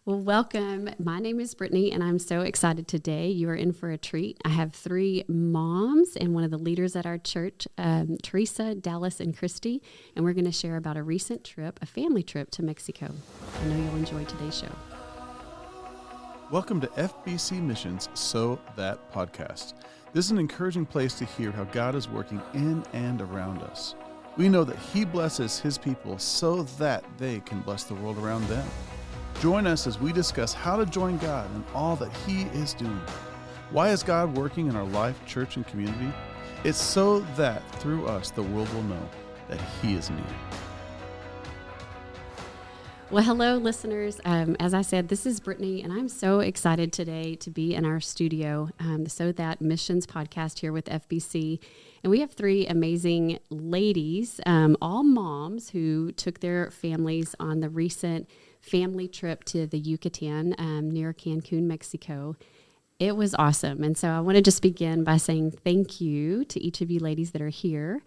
Well, welcome. My name is Brittany, and I'm so excited today. You are in for a treat. I have three moms and one of the leaders at our church, Teresa, Dallas, and Christie, and we're going to share about a recent trip, a family trip to Mexico. I know you'll enjoy today's show. Welcome to FBC Missions So That podcast. This is an encouraging place to hear how God is working in and around us. We know that He blesses His people so that they can bless the world around them. Join us as we discuss how to join God in all that He is doing. Why is God working in our life, church, and community? It's so that through us the world will know that He is near. Well, hello, listeners. As I said, this is Brittany, and I'm so excited today to be in our studio, the So That Missions podcast here with FBC. And we have three amazing ladies, all moms who took their families on the recent family trip to the Yucatan near Cancun, Mexico. It was awesome. And so I want to just begin by saying thank you to each of you ladies that are here.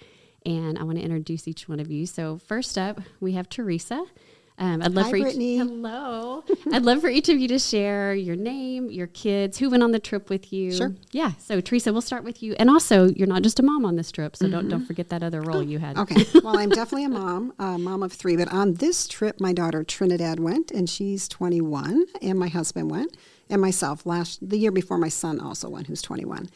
And I want to introduce each one of you. So first up, we have Teresa. I'd love Hi, for Brittany. Hello. I'd love for each of you to share your name, your kids, who went on the trip with you. Sure. Yeah. So Teresa, we'll start with you. And also, you're not just a mom on this trip, so don't forget that other role you had. Okay. Well, I'm definitely a mom of three. But on this trip, my daughter Trinidad went, and she's 21, and my husband went, and myself the year before my son also went, who's 21.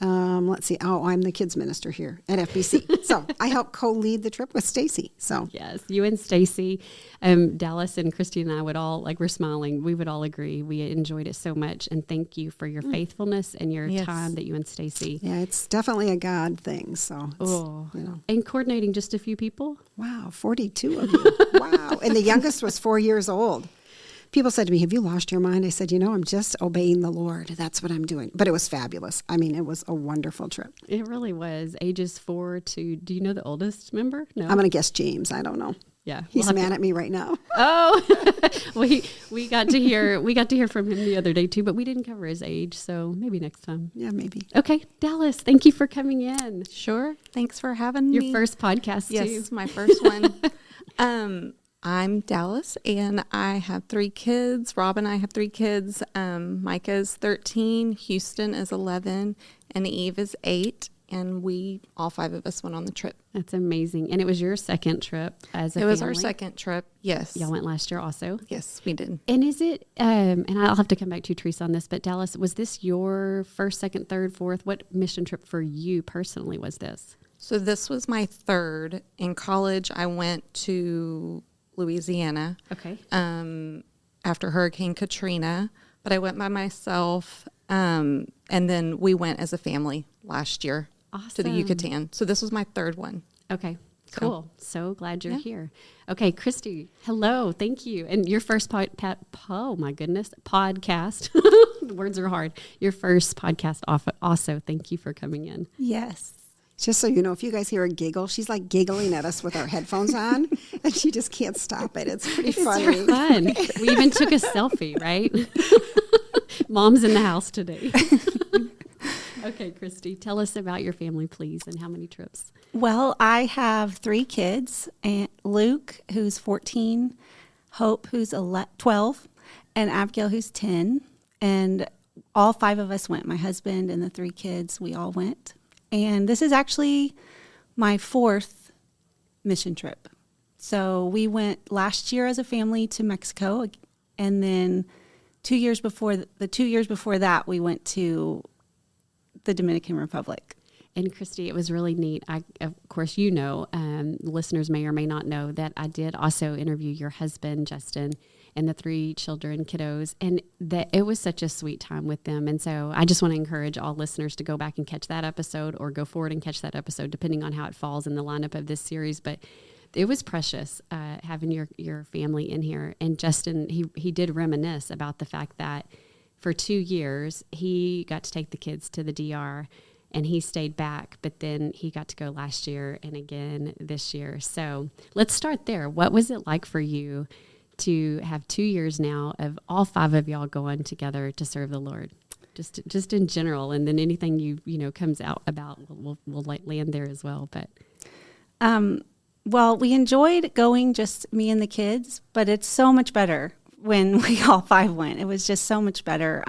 Let's see. Oh, I'm the kids minister here at FBC. So I help co-lead the trip with Stacy. So yes, you and Stacy, Dallas and Christie and I would all, we're smiling. We would all agree. We enjoyed it so much. And thank you for your faithfulness and your time that you and Stacy. Yeah, it's definitely a God thing. So, And coordinating just a few people. Wow, 42 of you. Wow. And the youngest was 4 years old. People said to me, have you lost your mind? I said, I'm just obeying the Lord. That's what I'm doing. But it was fabulous. I mean, it was a wonderful trip. It really was. Ages 4 to, do you know the oldest member? No. I'm going to guess James. I don't know. Yeah. He's mad at me right now. Oh, we got to hear from him the other day too, but we didn't cover his age. So maybe next time. Yeah, maybe. Okay. Dallas, thank you for coming in. Sure. Thanks for having Your me. first podcast too. Yes, my first one. I'm Dallas, and I have 3 kids. Rob and I have 3 kids. Micah's 13, Houston is 11, and Eve is 8. And all 5 of us went on the trip. That's amazing. And it was your second trip as a family? It was our second trip, yes. Y'all went last year also? Yes, we did. And is it, and I'll have to come back to you, Teresa, on this, but Dallas, was this your first, second, third, fourth? What mission trip for you personally was this? So this was my third. In college, I went to Louisiana. Okay. After Hurricane Katrina, but I went by myself, and then we went as a family last year to the Yucatan. So this was my third one. Okay, cool. So glad you're here. Okay, Christie, hello, thank you. And your first podcast. The words are hard. Your first podcast also. Thank you for coming in. Yes. Just so you know, if you guys hear a giggle, she's like giggling at us with our headphones on, and she just can't stop it. It's pretty funny. It's fun. We even took a selfie, right? Mom's in the house today. Okay, Christie, tell us about your family, please, and how many trips. Well, I have 3 kids, and Luke, who's 14, Hope, who's 12, and Abigail, who's 10. And all 5 of us went. My husband and the 3 kids, we all went. And this is actually my 4th mission trip. So we went last year as a family to Mexico, and then 2 years before that, we went to the Dominican Republic. And Christie, it was really neat. Of course, listeners may or may not know that I did also interview your husband, Justin, and the 3 children, kiddos, and that it was such a sweet time with them. And so I just want to encourage all listeners to go back and catch that episode, or go forward and catch that episode, depending on how it falls in the lineup of this series. But it was precious having your family in here. And Justin, he did reminisce about the fact that for 2 years, he got to take the kids to the DR, and he stayed back, but then he got to go last year and again this year. So let's start there. What was it like for you to have 2 years now of all 5 of y'all going together to serve the Lord? Just in general, and then anything you comes out about, we'll land there as well. But Well, we enjoyed going, just me and the kids, but it's so much better when we all 5 went. It was just so much better.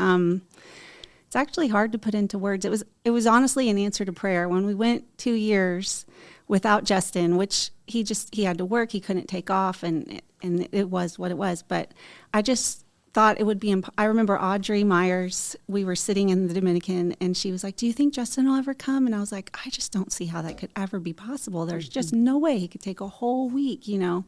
It's actually hard to put into words. It was honestly an answer to prayer. When we went 2 years without Justin, which he had to work, he couldn't take off, and it was what it was. But I just thought it would be. I remember Audrey Myers. We were sitting in the Dominican, and she was like, "Do you think Justin will ever come?" And I was like, "I just don't see how that could ever be possible. There's just no way he could take a whole week, you know."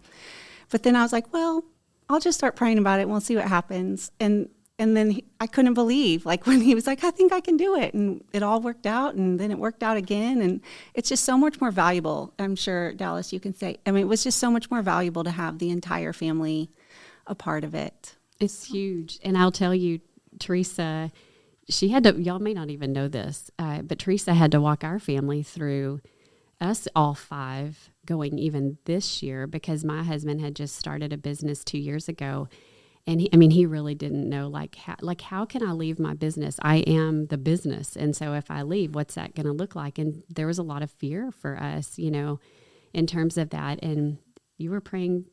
But then I was like, "Well, I'll just start praying about it, and we'll see what happens." And then I couldn't believe, like, when he was like, "I think I can do it." And it all worked out, and then it worked out again. And it's just so much more valuable. I'm sure, Dallas, you can say. I mean, it was just so much more valuable to have the entire family a part of it. It's huge. And I'll tell you, Teresa, she had to, y'all may not even know this, but Teresa had to walk our family through us all 5 going even this year, because my husband had just started a business 2 years ago. And he really didn't know, how can I leave my business? I am the business. And so if I leave, what's that going to look like? And there was a lot of fear for us, you know, in terms of that. And you were praying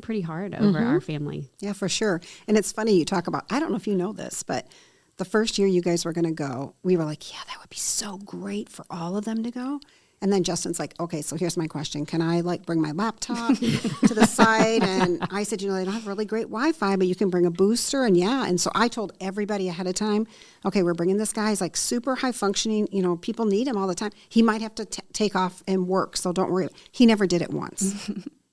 pretty hard over our family. Yeah, for sure. And it's funny you talk about, I don't know if you know this, but the first year you guys were going to go, we were like, yeah, that would be so great for all of them to go. And then Justin's like, okay, so here's my question. Can I bring my laptop to the site? And I said, they don't have really great Wi-Fi, but you can bring a booster. And yeah. And so I told everybody ahead of time, okay, we're bringing this guy. He's super high functioning. You know, people need him all the time. He might have to take off and work. So don't worry. He never did it once.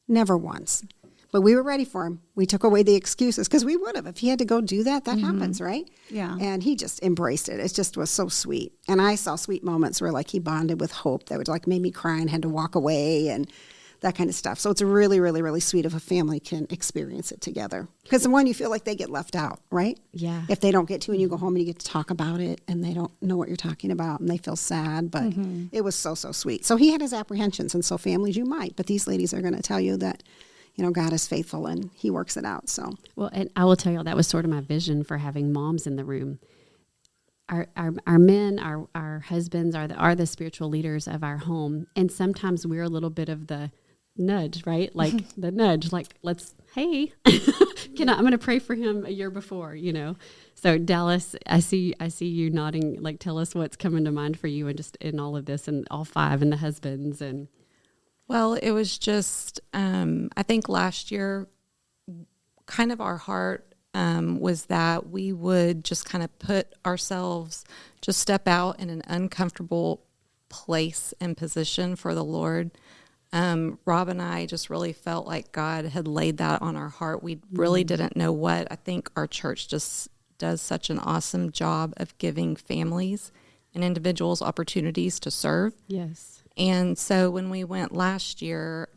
Never once. But we were ready for him. We took away the excuses, because we would have. If he had to go do that, that happens, right? Yeah. And he just embraced it. It just was so sweet. And I saw sweet moments where he bonded with Hope that would made me cry and had to walk away and that kind of stuff. So it's really, really, really sweet if a family can experience it together. Because the one, you feel like they get left out, right? Yeah. If they don't get to, and you go home and you get to talk about it, and they don't know what you're talking about, and they feel sad. But it was so, so sweet. So he had his apprehensions, and so families, you might. But these ladies are going to tell you that, God is faithful and he works it out. So, well, and I will tell you, that was sort of my vision for having moms in the room. Our men, our husbands are the spiritual leaders of our home. And sometimes we're a little bit of the nudge, right? The nudge, hey, I'm going to pray for him a year before, So Dallas, I see you nodding, tell us what's coming to mind for you, and just in all of this, and all 5 and the husbands. And well, it was just, I think last year, kind of our heart was that we would just kind of put ourselves, just step out in an uncomfortable place and position for the Lord. Rob and I just really felt like God had laid that on our heart. We really didn't know what. I think our church just does such an awesome job of giving families and individuals opportunities to serve. Yes. And so when we went last year,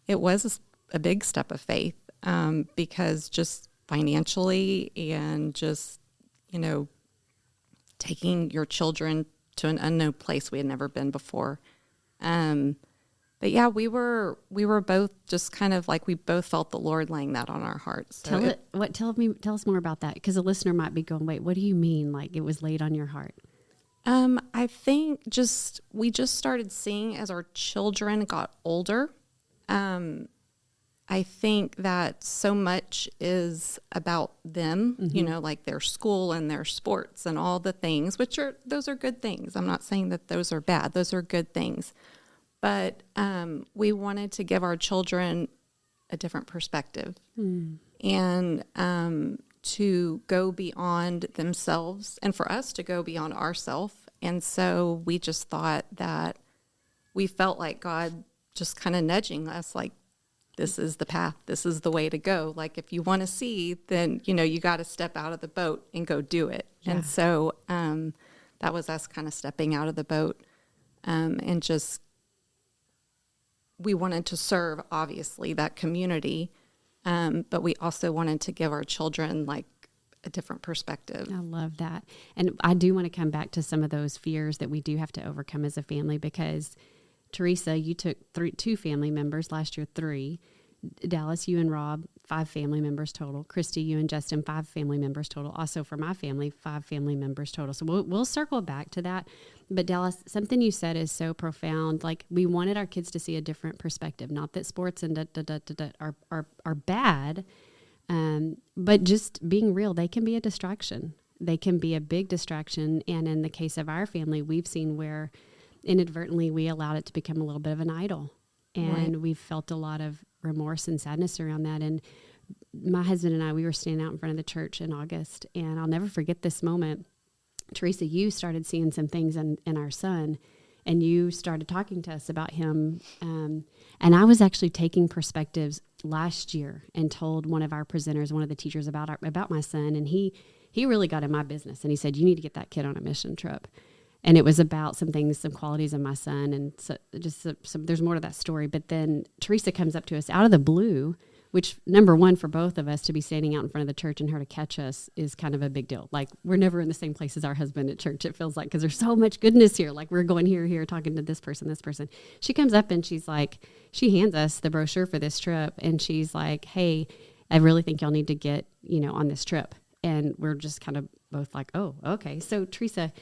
it was a big step of faith, because just financially and just, taking your children to an unknown place we had never been before. But yeah, we were both just kind of we both felt the Lord laying that on our hearts. So tell us more about that, because a listener might be going, wait, what do you mean? It was laid on your heart? I think we just started seeing as our children got older. I think that so much is about them, their school and their sports and all the things, those are good things. I'm not saying that those are bad. Those are good things. But we wanted to give our children a different perspective and to go beyond themselves, and for us to go beyond ourselves. And so we just thought that we felt like God just kind of nudging us, this is the path, this is the way to go. If you want to see, then, you got to step out of the boat and go do it. Yeah. And so that was us kind of stepping out of the boat, and just, we wanted to serve, obviously, that community, but we also wanted to give our children a different perspective. I love that. And I do want to come back to some of those fears that we do have to overcome as a family, because Teresa, you took 2 family members last year, 3. Dallas, you and Rob, 5 family members total. Christie, you and Justin, 5 family members total. Also for my family, 5 family members total. So we'll circle back to that. But Dallas, something you said is so profound. We wanted our kids to see a different perspective. Not that sports and are bad, But just being real, they can be a distraction. They can be a big distraction. And in the case of our family, we've seen where inadvertently we allowed it to become a little bit of an idol. And we've felt a lot of remorse and sadness around that. And my husband and I, we were standing out in front of the church in August, and I'll never forget this moment. Teresa, you started seeing some things in our son, and you started talking to us about him. And I was actually taking perspectives last year and told one of our presenters, one of the teachers about my son, and he really got in my business, and he said, you need to get that kid on a mission trip. And it was about some things, some qualities of my son, and so just some, there's more to that story. But then Teresa comes up to us out of the blue, which, number one, for both of us to be standing out in front of the church and her to catch us is kind of a big deal. Like, we're never in the same place as our husband at church, it feels like, because there's so much goodness here. Like, we're going here, talking to this person. She comes up and she's like, she hands us the brochure for this trip, and she's like, hey, I really think y'all need to get, on this trip. And we're just kind of both like, oh, okay. So, Teresa,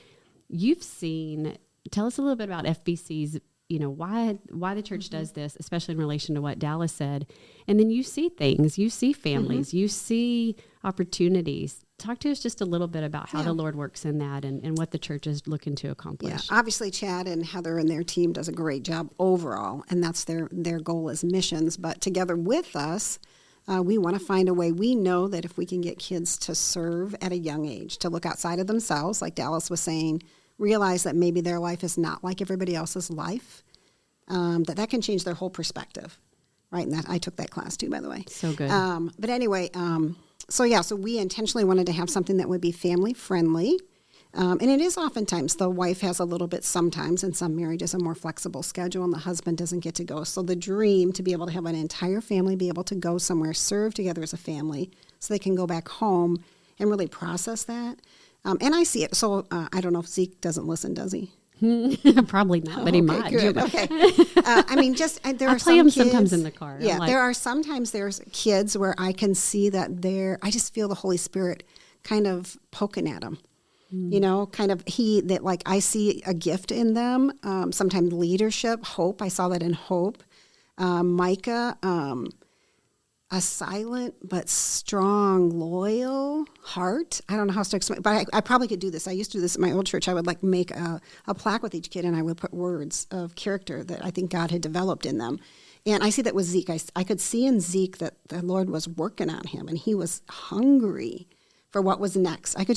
tell us a little bit about FBC's, why the church does this, especially in relation to what Dallas said. And then you see things, you see families, you see opportunities. Talk to us just a little bit about how the Lord works in that and what the church is looking to accomplish. Yeah, obviously Chad and Heather and their team does a great job overall, and that's their goal is missions. But together with us, we want to find a way. We know that if we can get kids to serve at a young age, to look outside of themselves, like Dallas was saying, realize that maybe their life is not like everybody else's life, that can change their whole perspective, right? And that I took that class too, by the way. So good. But anyway, so we intentionally wanted to have something that would be family friendly. And it is oftentimes the wife has a little bit sometimes, in some marriages, a more flexible schedule, and the husband doesn't get to go. So the dream to be able to have an entire family be able to go somewhere, serve together as a family, so they can go back home and really process that. And I see it. So I don't know if Zeke doesn't listen, does he? Probably not, but he might. Good. Okay. There I are play some him kids, sometimes in the car. Yeah, there are sometimes there's kids where I can see that I just feel the Holy Spirit kind of poking at them. I see a gift in them. Sometimes leadership, hope. I saw that in Hope. Micah, a silent but strong, loyal heart. I don't know how else to explain, but I probably could do this. I used to do this at my old church. I would make a plaque with each kid, and I would put words of character that I think God had developed in them. And I see that with Zeke. I could see in Zeke that the Lord was working on him, and he was hungry for what was next. I could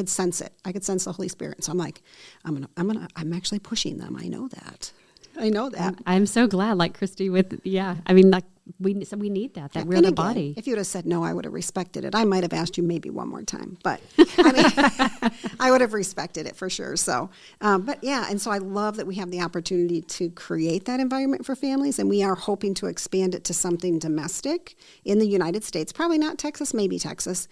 sense it. I could sense the Holy Spirit. So I'm like, I'm actually pushing them. I know that. I'm so glad, like Christie we need that we're and the again, body. If you would have said no, I would have respected it. I might have asked you maybe one more time, but I would have respected it for sure. So, and so I love that we have the opportunity to create that environment for families, and we are hoping to expand it to something domestic in the United States, probably not Texas, maybe Texas.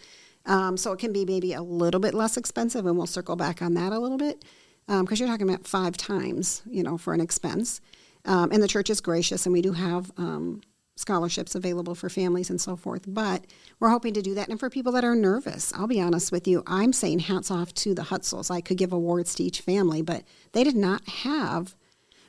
So it can be maybe a little bit less expensive, and we'll circle back on that a little bit. Because you're talking about 5 times, for an expense. And the church is gracious, and we do have scholarships available for families and so forth. But we're hoping to do that. And for people that are nervous, I'll be honest with you, I'm saying hats off to the Hutzels. I could give awards to each family, but they did not have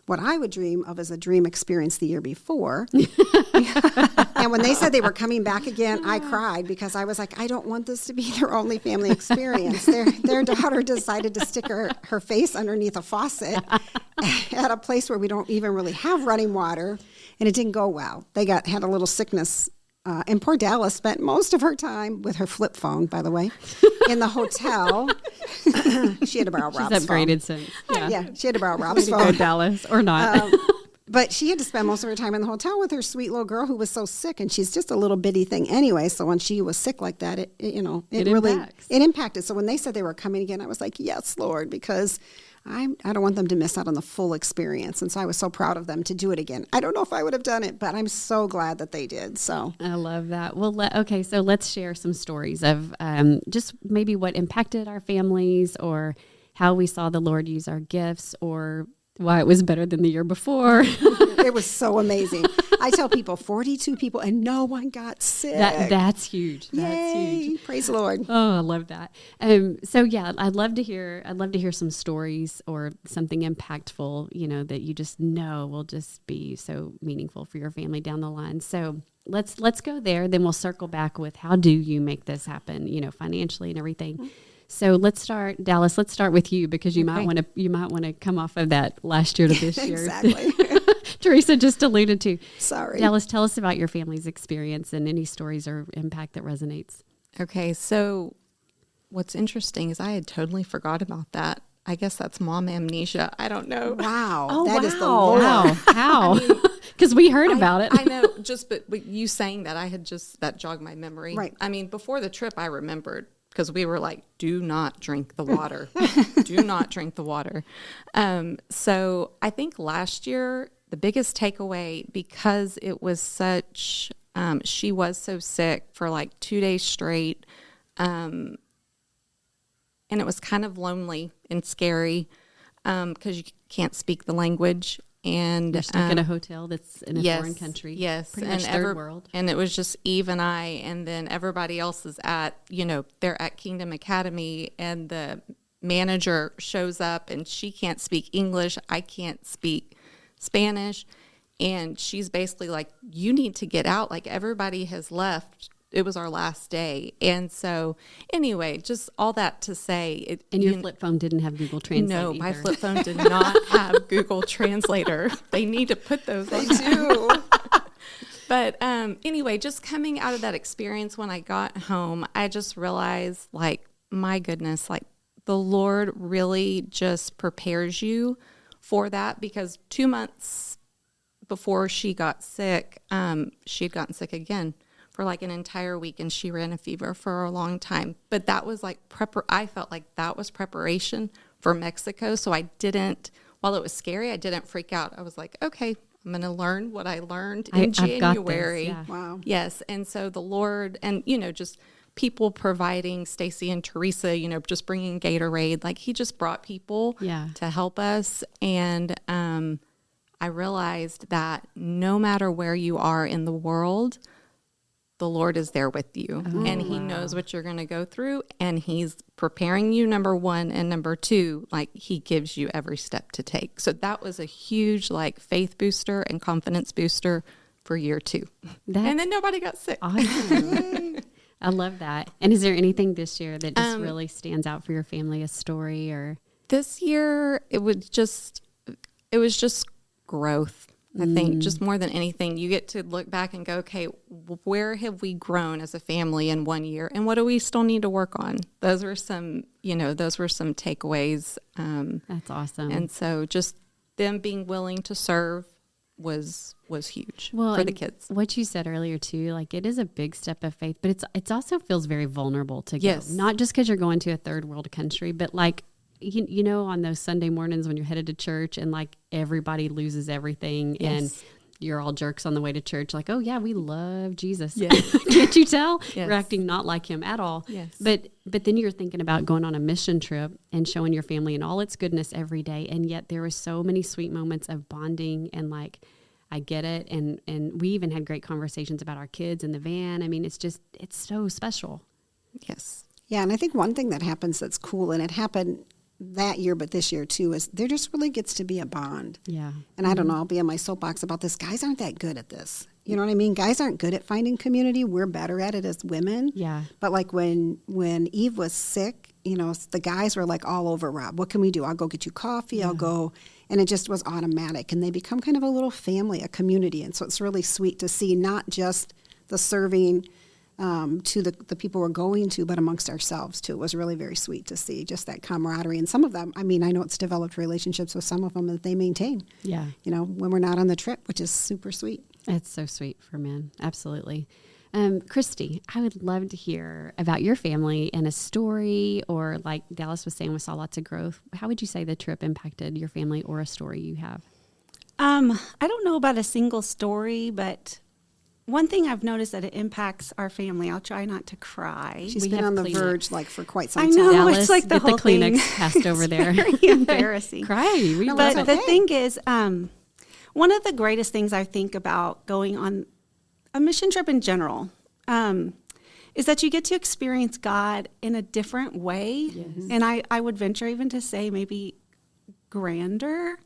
what I would dream of as a dream experience the year before. And when they said they were coming back again, I cried because I was like, I don't want this to be their only family experience. Their daughter decided to stick her face underneath a faucet at a place where we don't even really have running water, and it didn't go well. They had a little sickness. And poor Dallas spent most of her time with her flip phone, by the way, in the hotel. She had to borrow Rob's phone. She's upgraded since. Yeah, she had to borrow Rob's phone. Dallas, or not. But she had to spend most of her time in the hotel with her sweet little girl who was so sick, and she's just a little bitty thing anyway. So when she was sick like that, it really impacted. So when they said they were coming again, I was like, yes, Lord, because I don't want them to miss out on the full experience. And so I was so proud of them to do it again. I don't know if I would have done it, but I'm so glad that they did. So I love that. Well, so let's share some stories of just maybe what impacted our families, or how we saw the Lord use our gifts, or why it was better than the year before. It was so amazing. I tell people 42 people and no one got sick. That's huge. Yay. That's huge. Praise the Lord. Oh, I love that. So yeah, I'd love to hear some stories or something impactful, that you just know will just be so meaningful for your family down the line. So let's go there. Then we'll circle back with how do you make this happen, financially and everything. So let's start, Dallas. Let's start with you because you might want to come off of that last year to this year. Exactly. Teresa just alluded to. Sorry. Dallas, tell us about your family's experience and any stories or impact that resonates. Okay, so what's interesting is I had totally forgot about that. I guess that's mom amnesia. I don't know. Wow. Oh, That is the wow. Lord. Wow. How? Because we heard about it. I know, but you saying that, that jogged my memory. Right. I mean, before the trip, I remembered because we were like, do not drink the water. Do not drink the water. So I think last year, the biggest takeaway, because it was such, she was so sick for like 2 days straight. And it was kind of lonely and scary because you can't speak the language. And You're stuck in a hotel that's in a foreign country. Yes. Pretty much third world. And it was just Eve and I, and then everybody else is they're at Kingdom Academy, and the manager shows up and she can't speak English. I can't speak Spanish. And she's basically like, you need to get out. Like, everybody has left. It was our last day. And so anyway, just all that to say. And your flip phone didn't have Google Translate No, either. my flip phone did not have Google Translator. They need to put those on. They do. But anyway, just coming out of that experience, when I got home, I just realized, like, my goodness, like, the Lord really just prepares you for that, because 2 months before she got sick, she had gotten sick again for like an entire week, and she ran a fever for a long time. But that was like I felt like that was preparation for Mexico. So I didn't, while it was scary, I didn't freak out. I was like, okay, I'm going to learn what I learned in January. I've got this, yeah. Wow. Yes. And so the Lord, and, just people providing, Stacy and Teresa, just bringing Gatorade, like, he just brought people to help us. And I realized that no matter where you are in the world, the Lord is there with you, and he knows what you're going to go through, and he's preparing you, number one, and number two, like, he gives you every step to take. So that was a huge, like, faith booster and confidence booster for year 2. And then nobody got sick. Awesome. I love that. And is there anything this year that just really stands out for your family, a story or? This year, it was just growth. I think just more than anything, you get to look back and go, okay, where have we grown as a family in 1 year, and what do we still need to work on? Those were some takeaways. That's awesome. And so just them being willing to serve was huge for the kids. What you said earlier too, like, it is a big step of faith, but it's also feels very vulnerable to go. Yes. Not just because you're going to a third world country, but like, on those Sunday mornings when you're headed to church and like everybody loses everything and you're all jerks on the way to church, like, oh yeah, we love Jesus. Yes. Can't you tell? Yes. We're acting not like him at all. Yes. But then you're thinking about going on a mission trip and showing your family and all its goodness every day. And yet there were so many sweet moments of bonding and like, I get it. And we even had great conversations about our kids in the van. I mean, it's so special. Yes. Yeah, and I think one thing that happens that's cool, and it happened that year, but this year too, is there just really gets to be a bond. Yeah. And I don't know, I'll be on my soapbox about this. Guys aren't that good at this. You know what I mean? Guys aren't good at finding community. We're better at it as women. Yeah. But like when Eve was sick, the guys were like all over Rob. What can we do? I'll go get you coffee. I'll go. And it just was automatic. And they become kind of a little family, a community. And so it's really sweet to see not just the serving to the people we're going to, but amongst ourselves too. It was really very sweet to see just that camaraderie. And some of them, I mean, I know it's developed relationships with some of them that they maintain. Yeah. When we're not on the trip, which is super sweet. It's so sweet for men. Absolutely. Christie, I would love to hear about your family and a story, or like Dallas was saying, we saw lots of growth. How would you say the trip impacted your family, or a story you have? I don't know about a single story, but one thing I've noticed that it impacts our family. I'll try not to cry. She's We been have on the Kleenex. verge like for quite some I time. know, Dallas, it's like the get whole the Kleenex thing. passed over there. Very embarrassing. Cry. We No, love But it. the thing is, one of the greatest things I think about going on a mission trip in general is that you get to experience God in a different way. Yes. And I would venture even to say maybe grander.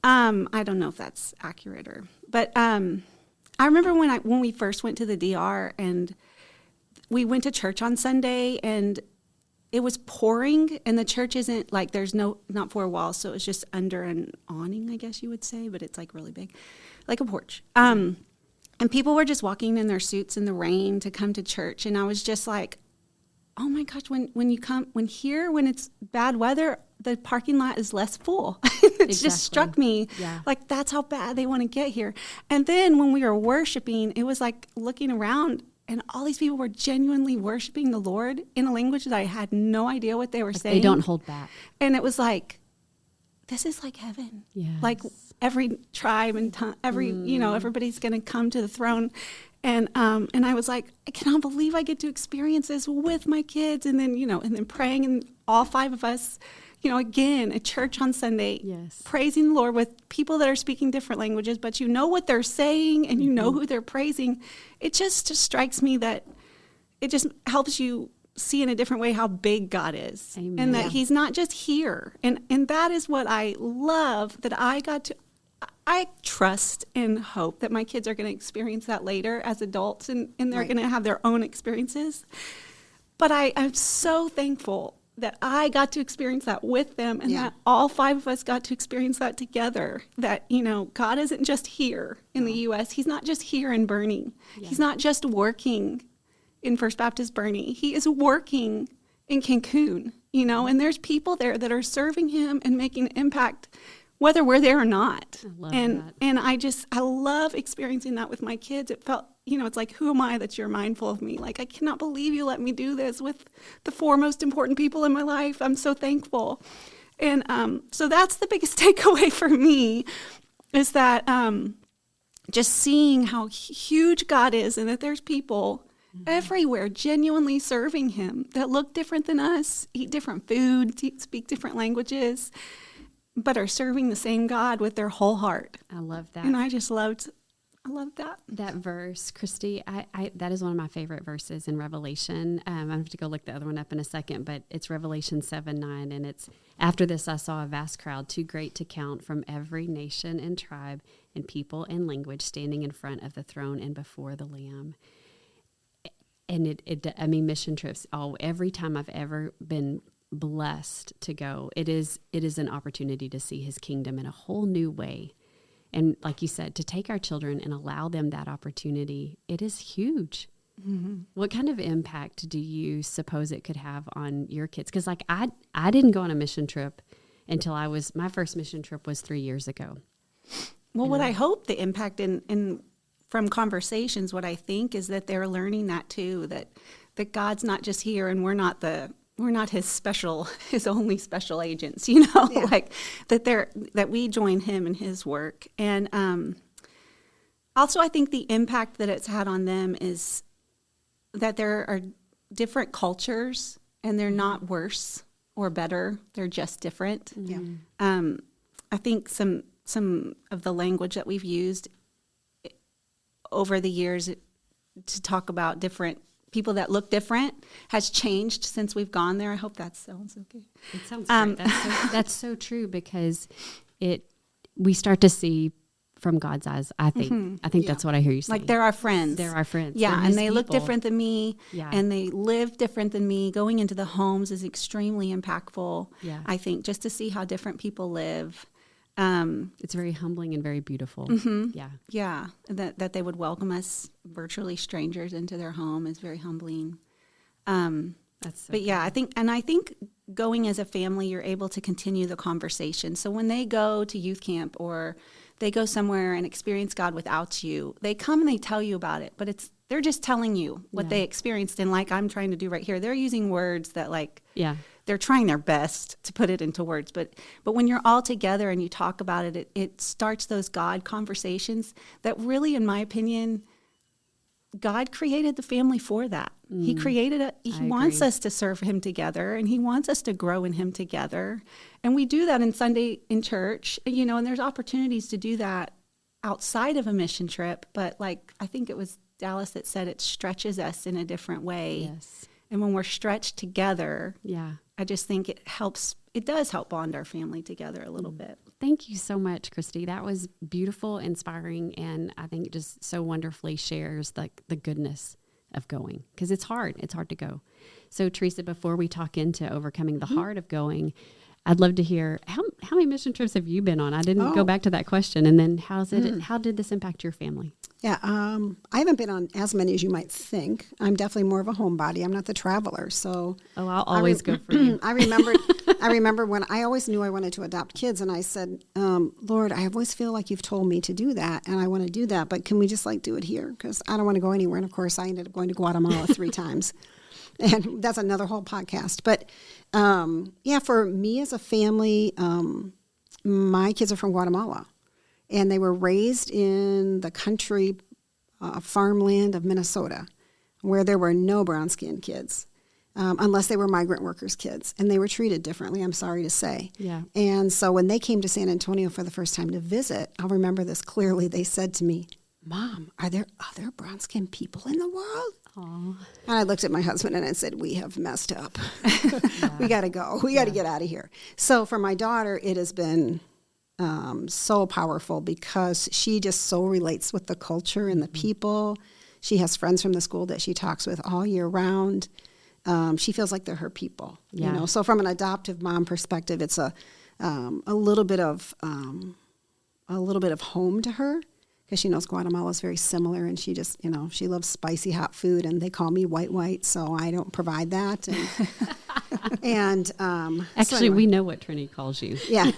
I don't know if that's accurate but I remember when we first went to the DR, and we went to church on Sunday, and it was pouring, and the church isn't like, there's not four walls, so it's just under an awning, I guess you would say, but it's like really big, like a porch. And people were just walking in their suits in the rain to come to church, and I was just like, oh my gosh, when it's bad weather, the parking lot is less full. It just struck me, like, that's how bad they want to get here. And then when we were worshiping, it was like looking around, and all these people were genuinely worshiping the Lord in a language that I had no idea what they were saying. They don't hold back. And it was like, this is like heaven. Yes. Like every tribe and everybody's going to come to the throne. And I was like, I cannot believe I get to experience this with my kids. And then praying, and all five of us, again, at church on Sunday, praising the Lord with people that are speaking different languages, but you know what they're saying, and you know who they're praising. It just strikes me that it just helps you see in a different way how big God is. Amen. And that he's not just here. And that is what I love, that I trust and hope that my kids are going to experience that later as adults, and they're going to have their own experiences. But I'm so thankful that I got to experience that with them, and that all five of us got to experience that together. That, God isn't just here in the U.S. He's not just here in Boerne. Yeah. He's not just working in First Baptist Boerne. He is working in Cancun, and there's people there that are serving him and making an impact whether we're there or not. I love that. And I love experiencing that with my kids. It felt, it's like, who am I that you're mindful of me? Like, I cannot believe you let me do this with the four most important people in my life. I'm so thankful. And so that's the biggest takeaway for me, is that just seeing how huge God is, and that there's people everywhere genuinely serving him that look different than us, eat different food, speak different languages, but are serving the same God with their whole heart. I love that. And I love that. That verse, Christie, I that is one of my favorite verses in Revelation. I have to go look the other one up in a second, but it's Revelation 7:9, and it's, after this I saw a vast crowd, too great to count, from every nation and tribe and people and language, standing in front of the throne and before the Lamb. And mission trips, every time I've ever been blessed to go, it is an opportunity to see his kingdom in a whole new way. And like you said, to take our children and allow them that opportunity, it is huge. Mm-hmm. What kind of impact do you suppose it could have on your kids? Because I didn't go on a mission trip until my first mission trip was 3 years ago. Well, what I hope the impact in from conversations, what I think is that they're learning that too, that God's not just here, and we're not his only special agents, like that we join him in his work. And also I think the impact that it's had on them is that there are different cultures, and they're not worse or better. They're just different. Yeah. I think some of the language that we've used over the years to talk about different people that look different has changed since we've gone there. I hope that sounds okay. It sounds great. That's so true, because we start to see from God's eyes, I think. Mm-hmm. I think that's what I hear you say. Like, they're our friends. They're our friends. Yeah, they're and they people. look different than me, yeah. and they live different than me. Going into the homes is extremely impactful, yeah. I think, just to see how different people live. It's very humbling and very beautiful. Mm-hmm. Yeah. Yeah. That they would welcome us, virtually strangers, into their home is very humbling. That's so but yeah, I think going as a family, you're able to continue the conversation. So when they go to youth camp, or they go somewhere and experience God without you, they come and they tell you about it, but they're just telling you what they experienced. And like I'm trying to do right here, they're using words that they're trying their best to put it into words. But when you're all together and you talk about it, it starts those God conversations that really, in my opinion, God created the family for that. He created it. He wants us to serve him together, and he wants us to grow in him together. And we do that in Sunday in church, and there's opportunities to do that outside of a mission trip. But I think it was Dallas that said it stretches us in a different way. Yes. And when we're stretched together, I just think it does help bond our family together a little bit. Thank you so much, Christy. That was beautiful, inspiring, and I think it just so wonderfully shares the goodness of going, because it's hard. It's hard to go. So, Teresa, before we talk into overcoming the hard of going, I'd love to hear how many mission trips have you been on? I didn't go back to that question. And then how did this impact your family? Yeah, I haven't been on as many as you might think. I'm definitely more of a homebody. I'm not the traveler. So I'll always go for you. I remember when I always knew I wanted to adopt kids, and I said, Lord, I always feel like you've told me to do that, and I want to do that, but can we just do it here? Because I don't want to go anywhere. And of course, I ended up going to Guatemala 3 times. And that's another whole podcast. But for me as a family, my kids are from Guatemala. And they were raised in the country farmland of Minnesota, where there were no brown-skinned kids, unless they were migrant workers' kids. And they were treated differently, I'm sorry to say. Yeah. And so when they came to San Antonio for the first time to visit, I'll remember this clearly. They said to me, Mom, are there other brown-skinned people in the world? Aww. And I looked at my husband and I said, we have messed up. We got to go. We got to get out of here. So for my daughter, it has been so powerful because she just so relates with the culture and the people. She has friends from the school that she talks with all year round. She feels like they're her people. Yeah. You know. So from an adoptive mom perspective, it's a little bit of home to her, because she knows Guatemala is very similar, and she just, she loves spicy hot food, and they call me white, so I don't provide that. And Actually, we know what Trini calls you. Yeah.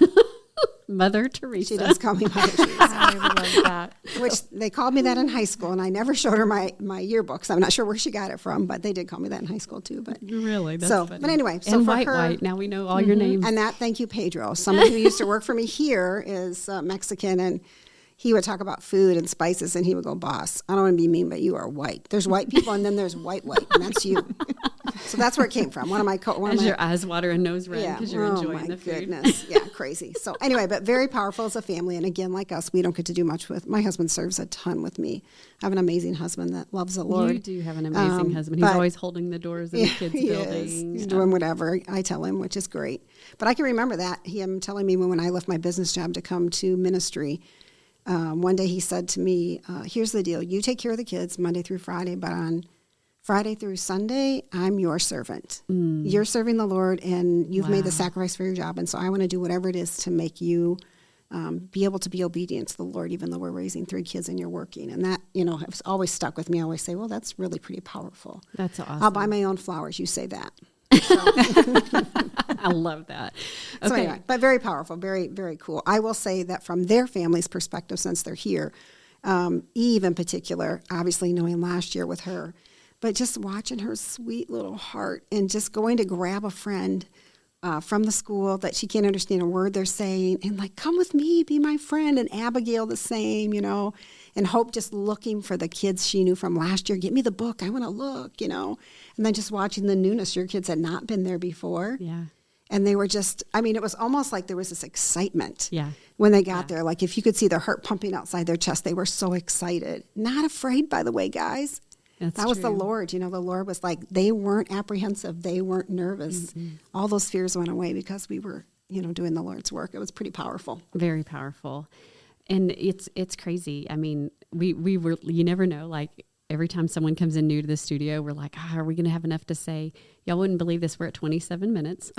Mother Teresa. She does call me Mother Teresa. I love that. Which they called me that in high school, and I never showed her my yearbooks. I'm not sure where she got it from, but they did call me that in high school too. But really, that's funny. But anyway, so and for white, her, white. Now we know all your names. And that, thank you, Pedro. Someone who used to work for me here is Mexican, and he would talk about food and spices, and he would go, boss, I don't want to be mean, but you are white. There's white people, and then there's white, and that's you. So that's where it came from. As your eyes water and nose red because you're enjoying the food. Goodness. Yeah, crazy. So anyway, but very powerful as a family. And again, like us, we don't get to do much with. My husband serves a ton with me. I have an amazing husband that loves the Lord. You do have an amazing husband. He's always holding the doors of the kids' building. He's doing whatever I tell him, which is great. But I can remember that, him telling me when I left my business job to come to ministry. One day he said to me, here's the deal. You take care of the kids Monday through Friday, but on Friday through Sunday, I'm your servant. You're serving the Lord, and you've made the sacrifice for your job. And so I want to do whatever it is to make you be able to be obedient to the Lord, even though we're raising 3 kids and you're working. And that, has always stuck with me. I always say, well, that's really pretty powerful. That's awesome. I'll buy my own flowers. You say that. I love that. Okay. So anyway, but very powerful, very, very cool. I will say that from their family's perspective, since they're here, Eve in particular, obviously knowing last year with her, but just watching her sweet little heart and just going to grab a friend from the school that she can't understand a word they're saying, and come with me, be my friend. And Abigail the same, and Hope just looking for the kids she knew from last year. Get me the book. I want to look, and then just watching the newness. Your kids had not been there before. Yeah. And they were just, it was almost like there was this excitement yeah. when they got there. Like if you could see their heart pumping outside their chest, they were so excited. Not afraid, by the way, guys. That was the Lord. The Lord was like, they weren't apprehensive. They weren't nervous. Mm-hmm. All those fears went away because we were, doing the Lord's work. It was pretty powerful. Very powerful. And it's crazy. We were, you never know, every time someone comes in new to the studio, we're like, are we going to have enough to say? Y'all wouldn't believe this. We're at 27 minutes.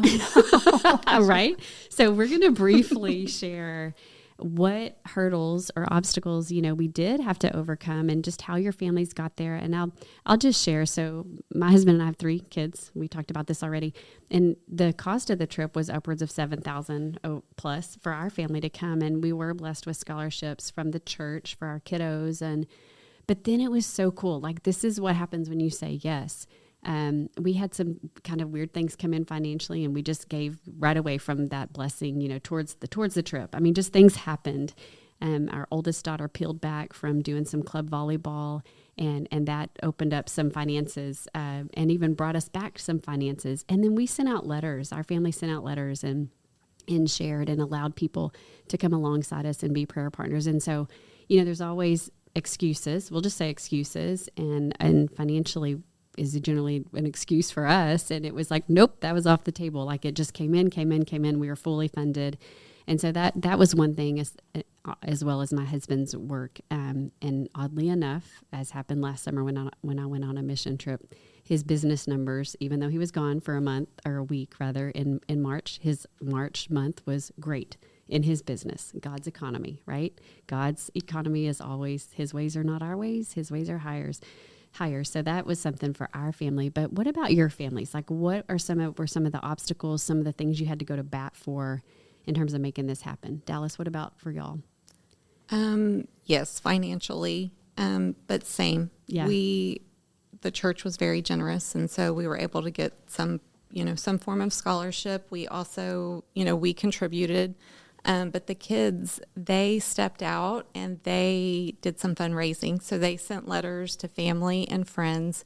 Right? So we're going to briefly share what hurdles or obstacles, we did have to overcome, and just how your families got there. And I'll just share. So my husband and I have 3 kids. We talked about this already. And the cost of the trip was upwards of $7,000 plus for our family to come. And we were blessed with scholarships from the church for our kiddos. But then it was so cool. This is what happens when you say yes. We had some kind of weird things come in financially, and we just gave right away from that blessing, towards the trip. Just things happened. Our oldest daughter peeled back from doing some club volleyball, and that opened up some finances, and even brought us back some finances. And then we sent out letters. Our family sent out letters and shared and allowed people to come alongside us and be prayer partners. And so, there's always excuses. We'll just say excuses, and financially is generally an excuse for us. And it was like, nope, that was off the table. Like it just came in. We were fully funded. And so that was one thing, as well as my husband's work. And oddly enough, as happened last summer when I went on a mission trip, his business numbers, even though he was gone for a week in March, his March month was great in his business. God's economy, right? God's economy is always, his ways are not our ways. His ways are higher. So that was something for our family. But what about your families? Like what are some of the obstacles, some of the things you had to go to bat for in terms of making this happen? Dallas, what about for y'all? Yes, financially, but same. Yeah. The church was very generous, and so we were able to get some form of scholarship. We also, we contributed, but the kids, they stepped out and they did some fundraising. So they sent letters to family and friends.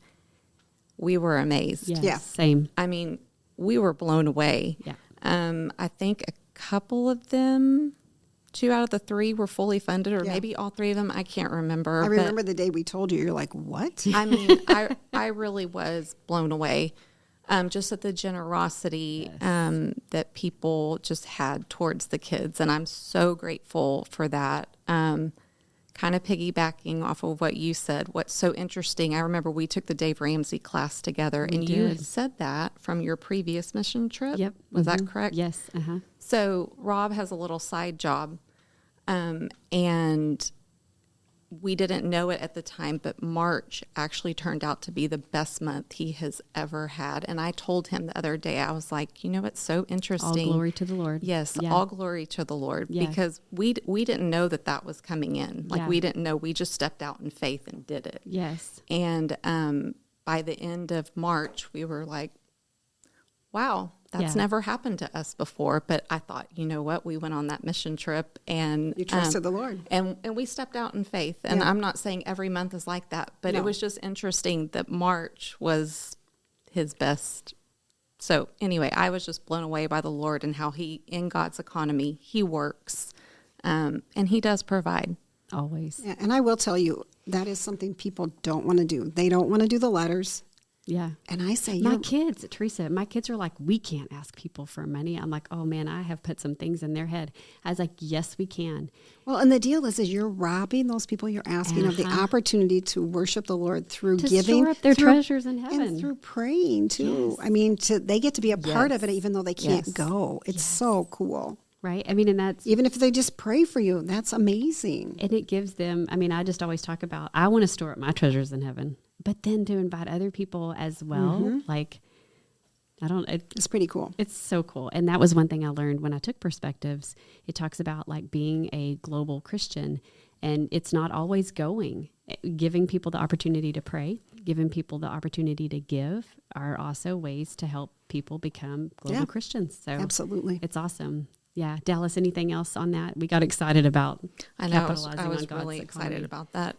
We were amazed. Yes, Yeah. Same. I mean, we were blown away. Yeah. I think a couple of them, 2 out of the 3 were fully funded, or Yeah. maybe all 3 of them. I can't remember. I but remember the day we told you, you're like, what? I mean, I really was blown away, just at the generosity that people just had towards the kids. And I'm so grateful for that. Kind of piggybacking off of what you said, what's so interesting, I remember we took the Dave Ramsey class together, and you had said that from your previous mission trip. Yep. Was that correct? Yes. Uh-huh. So Rob has a little side job, and we didn't know it at the time, but March actually turned out to be the best month he has ever had. And I told him the other day, I was like, it's so interesting. All glory to the Lord. Yes, Yeah. all glory to the Lord, Yeah. because we didn't know that was coming in. Like Yeah. we didn't know. We just stepped out in faith and did it. Yes. And by the end of March, we were like, wow, that's Yeah. never happened to us before. But I thought, you know what? We went on that mission trip, and You trusted the Lord. and we stepped out in faith. And Yeah. I'm not saying every month is like that, but No. it was just interesting that March was his best. So anyway, I was just blown away by the Lord and how he, in God's economy, he works, and he does provide. Always. Yeah, and I will tell you, that is something people don't want to do. They don't want to do the letters. Yeah. And I say, My kids, Teresa, are like, we can't ask people for money. I'm like, oh man, I have put some things in their head. I was like, yes, we can. well, and the deal is you're robbing those people you're asking of the opportunity to worship the Lord through To giving. store up their through- treasures in heaven. And through praying too. Yes. I mean, they get to be a part of it Yes. even though they can't Yes. go. It's so cool. Right? I mean, and that's, Even if they just pray for you, that's amazing. and it gives them, I mean, I just always talk about, I want to store up my treasures in heaven, but then to invite other people as well. Like, It's pretty cool. it's so cool. And that was one thing I learned when I took Perspectives. It talks about like being a global Christian, and it's not always giving people the opportunity to pray, giving people the opportunity to give are also ways to help people become global Yeah. Christians. So Absolutely. it's awesome. Yeah. Dallas, anything else on that? We got excited about I know. capitalizing I was on God's really economy. excited about that.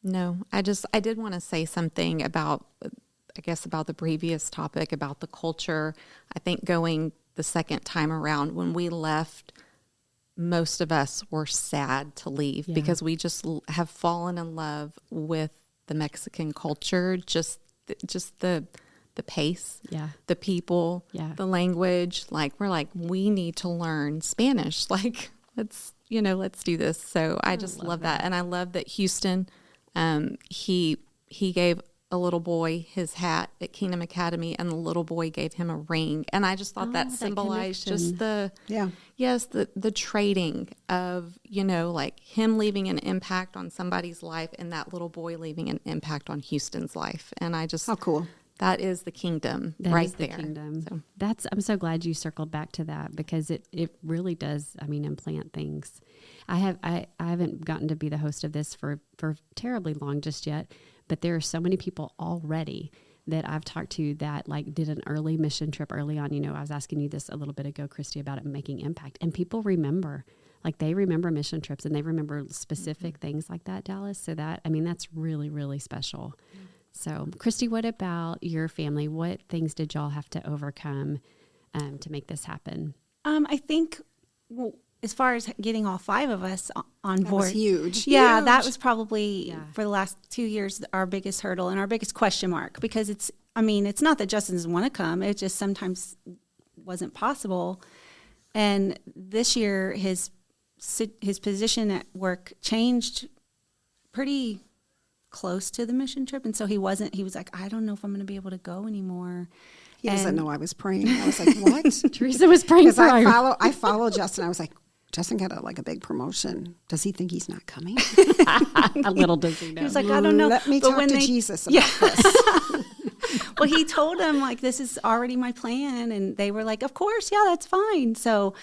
No, I did want to say something about, I guess, about the previous topic, about the culture. I think going the second time around, when we left, most of us were sad to leave because we just have fallen in love with the Mexican culture, just the pace, the people, the language. Like, we're like, we need to learn Spanish. Like, let's do this. So I just love that. And I love that Houston, he gave a little boy his hat at Kingdom Academy, and the little boy gave him a ring. And I just thought that symbolized just the trading of, like him leaving an impact on somebody's life and that little boy leaving an impact on Houston's life. And I just, How cool. That is the kingdom That right is the there. kingdom. So. I'm so glad you circled back to that, because it really does, implant things. I haven't gotten to be the host of this for terribly long just yet, but there are so many people already that I've talked to that like did an early mission trip early on. I was asking you this a little bit ago, Christie, about it making impact, and people remember, like they remember mission trips and they remember specific things like that, Dallas. So that's really, really special. So, Christie, what about your family? What things did y'all have to overcome to make this happen? I think as far as getting all 5 of us on That board. was huge. Yeah, that Huge. was probably for the last 2 years our biggest hurdle and our biggest question mark, because it's not that Justin doesn't want to come. It just sometimes wasn't possible. And this year his position at work changed pretty close to the mission trip, and so he was like, I don't know if I'm going to be able to go anymore. He doesn't know I was praying. I was like, what? Teresa was praying Because for I follow Justin. I was like, Justin got a big promotion. Does he think he's not coming? a little does he know. He was like, I don't know. Let me But talk when to they- Jesus about this. Well, he told them, like, this is already my plan. And they were like, of course, yeah, that's fine. So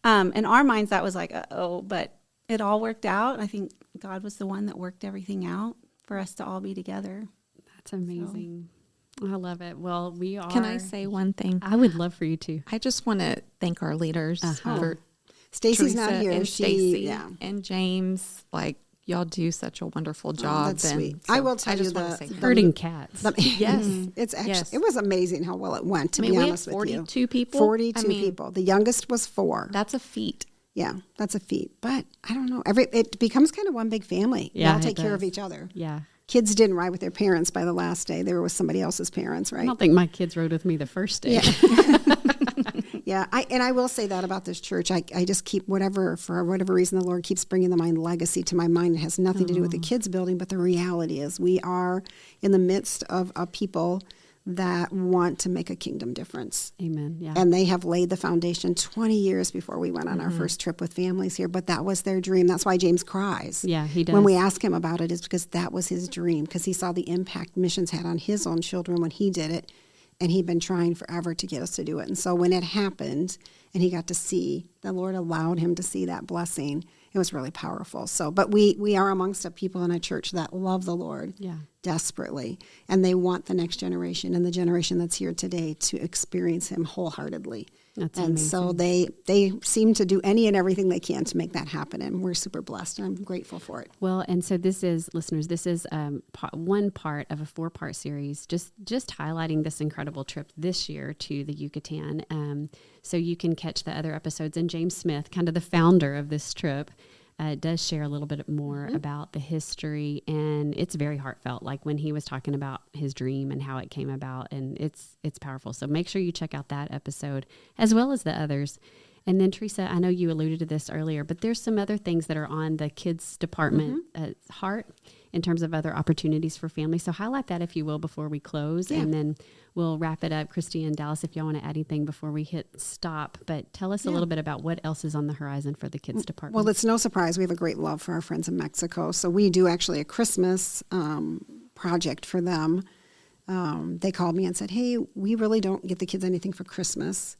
in our minds, that was like, uh-oh. But it all worked out. I think God was the one that worked everything out for us to all be together. That's amazing. I love it. Well, we are. Can I say one thing? I would love for you to. I just want to thank our leaders for Stacy's not Teresa here. and She, Stacy yeah. and James. Like, y'all do such a wonderful job. That's and sweet. so I will tell you just wanna the- say the- that. Herding cats. Yes. It's actually, Yes. it was amazing how well it went, to I mean, be we have honest with you. 42 people. 42 I mean, people. The youngest was 4. That's a feat. Yeah, that's a feat. But I don't know. It becomes kind of one big family. Yeah, They all it take care of does. each other. Yeah. Kids didn't ride with their parents by the last day. They were with somebody else's parents, I right? don't think my kids rode with me the first day. Yeah, I will say that about this church. I just keep for whatever reason, the Lord keeps bringing the mind legacy to my mind. It has nothing to do with the kids building, but the reality is we are in the midst of a people that want to make a kingdom difference. Amen. Yeah. And they have laid the foundation 20 years before we went on our first trip with families here. But that was their dream. That's why James cries. Yeah, he does. When we ask him about it, is because that was his dream, because he saw the impact missions had on his own children when he did it. And he'd been trying forever to get us to do it. And so when it happened and he got to see, the Lord allowed him to see that blessing, it was really powerful. So, but we are amongst a people in a church that love the Lord desperately. And they want the next generation and the generation that's here today to experience him wholeheartedly. That's and amazing. so they seem to do any and everything they can to make that happen. And we're super blessed. And I'm grateful for it. Well, and so this is, listeners, this is one part of a 4-part series, just highlighting this incredible trip this year to the Yucatan. So you can catch the other episodes. And James Smith, kind of the founder of this trip, does share a little bit more about the history, and it's very heartfelt, like when he was talking about his dream and how it came about, and it's powerful. So make sure you check out that episode as well as the others. And then Teresa, I know you alluded to this earlier, but there's some other things that are on the kids department heart in terms of other opportunities for families. So highlight that, if you will, before we close, and then we'll wrap it up. Christie and Dallas, if y'all want to add anything before we hit stop, but tell us a little bit about what else is on the horizon for the kids department. Well, it's no surprise we have a great love for our friends in Mexico. So we do actually a Christmas project for them. They called me and said, hey, we really don't get the kids anything for Christmas.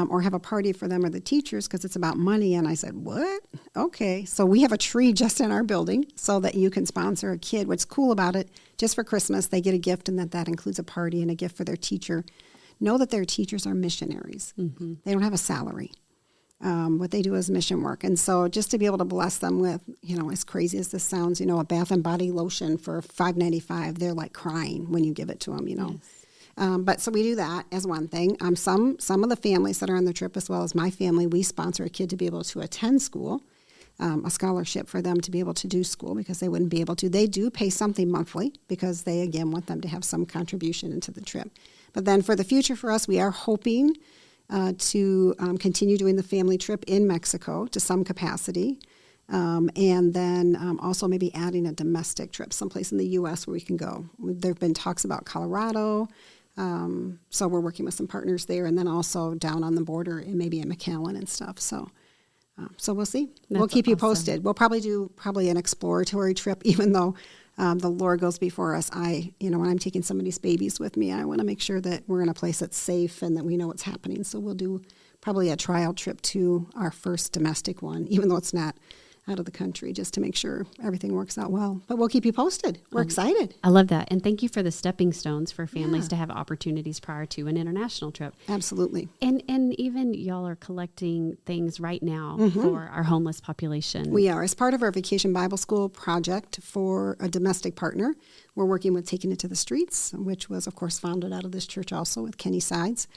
Or have a party for them or the teachers because it's about money. And I said, what? Okay. So we have a tree just in our building so that you can sponsor a kid. What's cool about it, just for Christmas, they get a gift, and that includes a party and a gift for their teacher. Know that their teachers are missionaries. Mm-hmm. They don't have a salary. What they do is mission work. And so just to be able to bless them with, as crazy as this sounds, a bath and body lotion for $5.95, they're like crying when you give it to them, Yes. But so we do that as one thing. Some of the families that are on the trip, as well as my family, we sponsor a kid to be able to attend school, a scholarship for them to be able to do school because they wouldn't be able to. They do pay something monthly because they, again, want them to have some contribution into the trip. But then for the future for us, we are hoping to continue doing the family trip in Mexico to some capacity. And then also maybe adding a domestic trip someplace in the U.S. where we can go. There have been talks about Colorado. So we're working with some partners there, and then also down on the border and maybe in McAllen and stuff. So we'll see. We'll keep you posted. We'll probably do an exploratory trip, even though the Lord goes before us. When I'm taking somebody's babies with me, I want to make sure that we're in a place that's safe and that we know what's happening. So we'll do probably a trial trip to our first domestic one, even though it's not out of the country, just to make sure everything works out well. But we'll keep you posted. We're excited. I love that. And thank you for the stepping stones for families to have opportunities prior to an international trip. Absolutely. And even y'all are collecting things right now for our homeless population. We are. As part of our Vacation Bible School project for a domestic partner, we're working with Taking It to the Streets, which was, of course, founded out of this church also with Kenny Sides.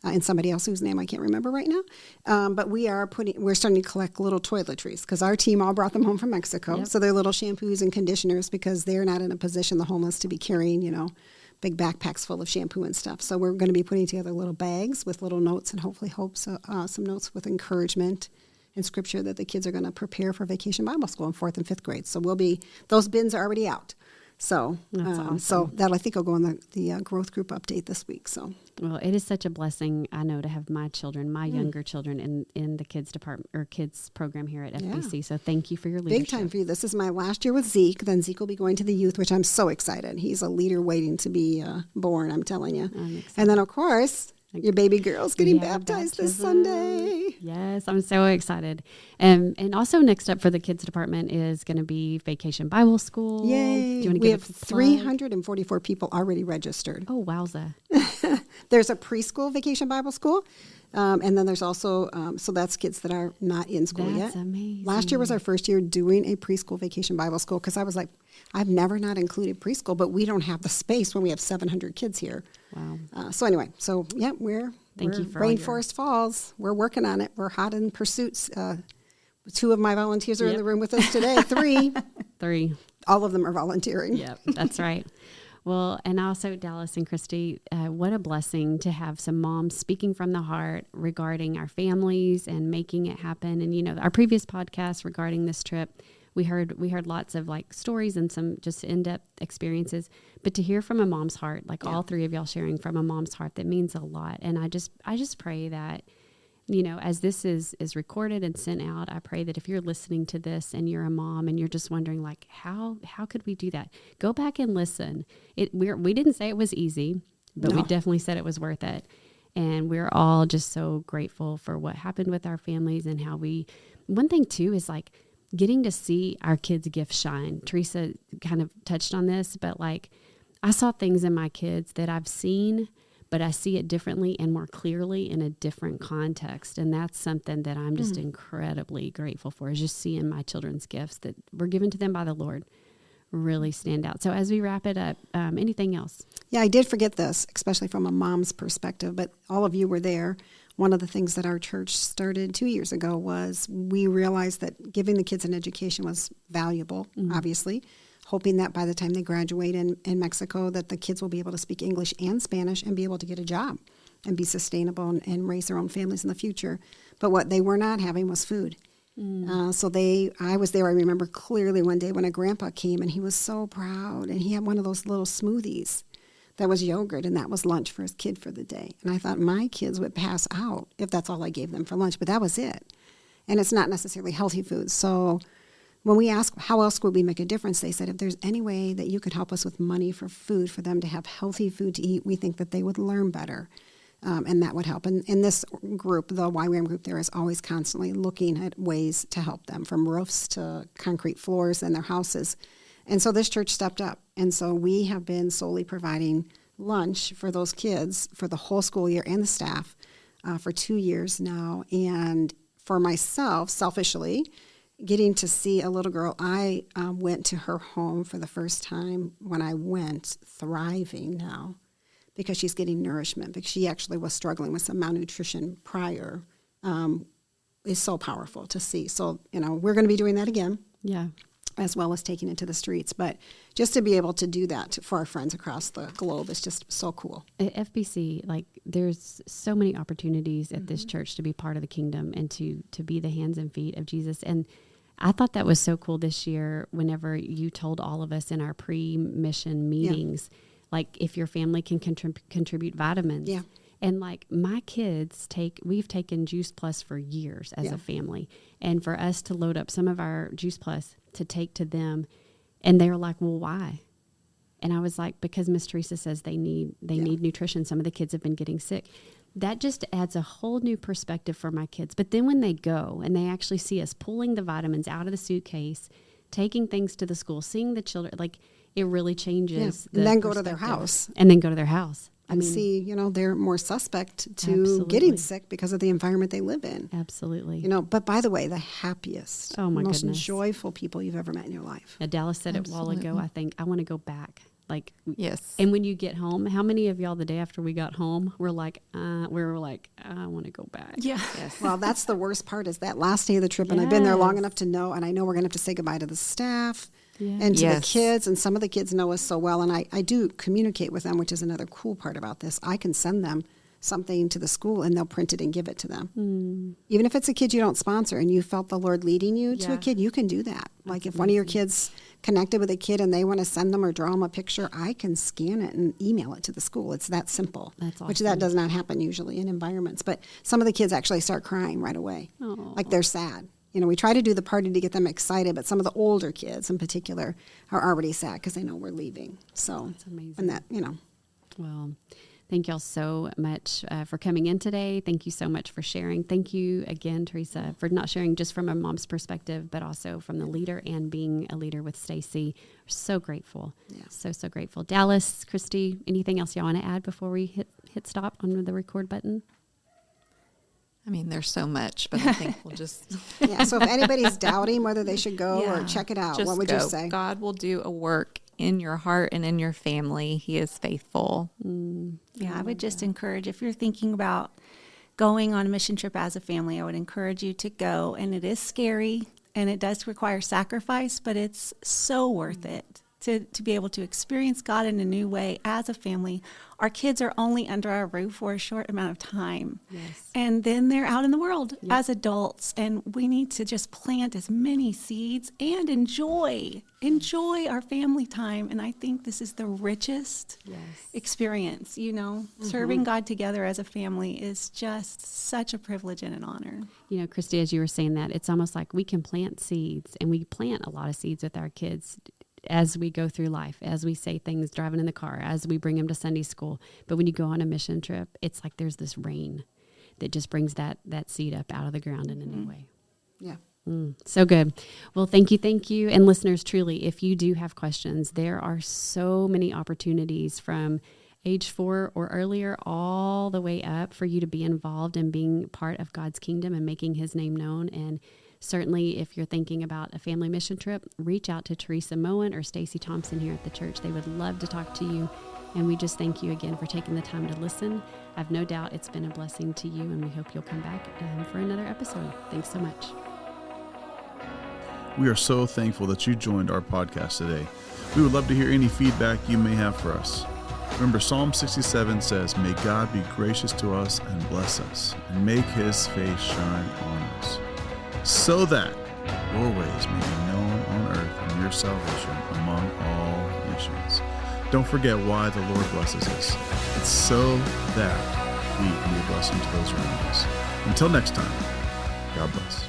and somebody else whose name I can't remember right now. But we're starting to collect little toiletries because our team all brought them home from Mexico. Yep. So they're little shampoos and conditioners because they're not in a position, the homeless, to be carrying, big backpacks full of shampoo and stuff. So we're going to be putting together little bags with little notes and hopefully some notes with encouragement and scripture that the kids are going to prepare for Vacation Bible School in 4th and 5th grade. So those bins are already out. So, awesome. So that I think will go in the growth group update this week. So, well, it is such a blessing, I know, to have my children, my younger children in the kids department or kids program here at FBC. So thank you for your leadership. Big time for you. This is my last year with Zeke. Then Zeke will be going to the youth, which I'm so excited. He's a leader waiting to be born, I'm telling you. I'm excited. And then, of course, your baby girl's getting Yeah, baptized this baptism. Sunday. Yes, I'm so excited. And also next up for the kids department is going to be Vacation Bible School. Yay. Do you want to We give have us a plug? 344 people already registered. Oh, wowza. There's a preschool Vacation Bible School. And then there's also, so that's kids that are not in school yet. That's amazing. Last year was our first year doing a preschool Vacation Bible School because I was like, I've never not included preschool, but we don't have the space when we have 700 kids here. Wow. So anyway, we're Thank you for all Rainforest Falls. We're working on it. We're hot in pursuits. 2 of my volunteers are in Yep. the room with us today. 3. All of them are volunteering. Yep, that's right. Well, and also Dallas and Christie, what a blessing to have some moms speaking from the heart regarding our families and making it happen. And our previous podcast regarding this trip, we heard lots of like stories and some just in-depth experiences, but to hear from a mom's heart, like all 3 of y'all sharing from a mom's heart, that means a lot. And I just pray that, as this is recorded and sent out, I pray that if you're listening to this and you're a mom and you're just wondering like, how could we do that? Go back and listen. We didn't say it was easy, but we definitely said it was worth it. And we're all just so grateful for what happened with our families and how one thing too is like getting to see our kids' gifts shine. Teresa kind of touched on this, but like I saw things in my kids that I've seen, but I see it differently and more clearly in a different context. And that's something that I'm just incredibly grateful for, is just seeing my children's gifts that were given to them by the Lord really stand out. So as we wrap it up, anything else? Yeah, I did forget this, especially from a mom's perspective, but all of you were there. One of the things that our church started 2 years ago was we realized that giving the kids an education was valuable, obviously, hoping that by the time they graduate in Mexico that the kids will be able to speak English and Spanish and be able to get a job and be sustainable and raise their own families in the future. But what they were not having was food. I was there, I remember clearly one day when a grandpa came and he was so proud and he had one of those little smoothies that was yogurt, and that was lunch for his kid for the day. And I thought my kids would pass out if that's all I gave them for lunch, but that was it. And it's not necessarily healthy food. So when we asked how else would we make a difference, they said if there's any way that you could help us with money for food, for them to have healthy food to eat, we think that they would learn better. And that would help. And in this group, the YWAM group, there is always constantly looking at ways to help them, from roofs to concrete floors in their houses. And so this church stepped up. And so we have been solely providing lunch for those kids for the whole school year and the staff for 2 years now. And for myself, selfishly, getting to see a little girl, I went to her home for the first time when I went, thriving now, because she's getting nourishment, because she actually was struggling with some malnutrition prior, is so powerful to see. So, we're going to be doing that again. Yeah. As well as taking it to the streets. But just to be able to do that for our friends across the globe is just so cool. At FBC, like there's so many opportunities at this church to be part of the kingdom and to be the hands and feet of Jesus. And I thought that was so cool this year whenever you told all of us in our pre-mission meetings, like if your family can contribute vitamins. Yeah. And like my kids we've taken Juice Plus for years as a family. And for us to load up some of our Juice Plus to take to them, and they were like, well, why? And I was like, because Miss Teresa says they need nutrition. Some of the kids have been getting sick. That just adds a whole new perspective for my kids. But then when they go and they actually see us pulling the vitamins out of the suitcase, taking things to the school, seeing the children, like it really changes. And then go to their house. And then go to their house. And see, they're more suspect to Absolutely. getting sick because of the environment they live in. Absolutely. But by the way, the happiest, Oh my most goodness. joyful people you've ever met in your life. Now, Dallas said it a while ago, I think, I want to go back Like, Yes. and when you get home, how many of y'all the day after we got home were like, I want to go back. Yeah. Yes. Well, that's the worst part is that last day of the trip. And I've been there long Yes. enough to know, and I know we're going to have to say goodbye to the staff Yeah. and to the Yes. kids. And some of the kids know us so well. And I do communicate with them, which is another cool part about this. I can send them something to the school and they'll print it and give it to them. Even if it's a kid you don't sponsor and you felt the Lord leading you to a Yeah. kid, you can do that. Like if one of your kids connected with a kid and they want to send them or draw them a picture, I can scan it and email it to the school. It's that simple. That's Which awesome. that does not happen usually in environments. But some of the kids actually start crying right away. Aw. Like they're sad. You know, we try to do the party to get them excited, but some of the older kids in particular are already sad because they know we're leaving. So, That's amazing. and that, you know, Well, thank y'all so much for coming in today. Thank you so much for sharing. Thank you again, Teresa, for not sharing just from a mom's perspective, but also from the leader and being a leader with Stacy. We're so grateful. Yeah. So grateful. Dallas, Christie, anything else y'all want to add before we hit stop on the record button? I mean, there's so much, but I think we'll just yeah. So if anybody's doubting whether they should go or Yeah. check it out, just what would go. you say? God will do a work in your heart and in your family. He is faithful. Yeah, I would just encourage, if you're thinking about going on a mission trip as a family, I would encourage you to go. And it is scary and it does require sacrifice, but it's so worth it to be able to experience God in a new way as a family. Our kids are only under our roof for a short amount of time. Yes. And then they're out in the world as adults. And we need to just plant as many seeds and enjoy our family time. And I think this is the richest experience, you know. Serving God together as a family is just such a privilege and an honor. You know, Christy, as you were saying that, it's almost like we can plant seeds, and we plant a lot of seeds with our kids as we go through life, as we say things driving in the car, as we bring them to Sunday school. But when you go on a mission trip, it's like there's this rain that just brings that seed up out of the ground in a new way. Yeah. So good. Well, thank you. And listeners, truly, if you do have questions, there are so many opportunities from age 4 or earlier all the way up for you to be involved in being part of God's kingdom and making his name known. And certainly if you're thinking about a family mission trip, reach out to Teresa Moen or Stacy Thompson here at the church. They would love to talk to you. And we just thank you again for taking the time to listen. I've no doubt it's been a blessing to you, and we hope you'll come back for another episode. Thanks so much. We are so thankful that you joined our podcast today. We would love to hear any feedback you may have for us. Remember, Psalm 67 says, "May God be gracious to us and bless us, and make his face shine on us, so that your ways may be known on earth and your salvation among all nations." Don't forget why the Lord blesses us. It's so that we can be a blessing to those around us. Until next time, God bless.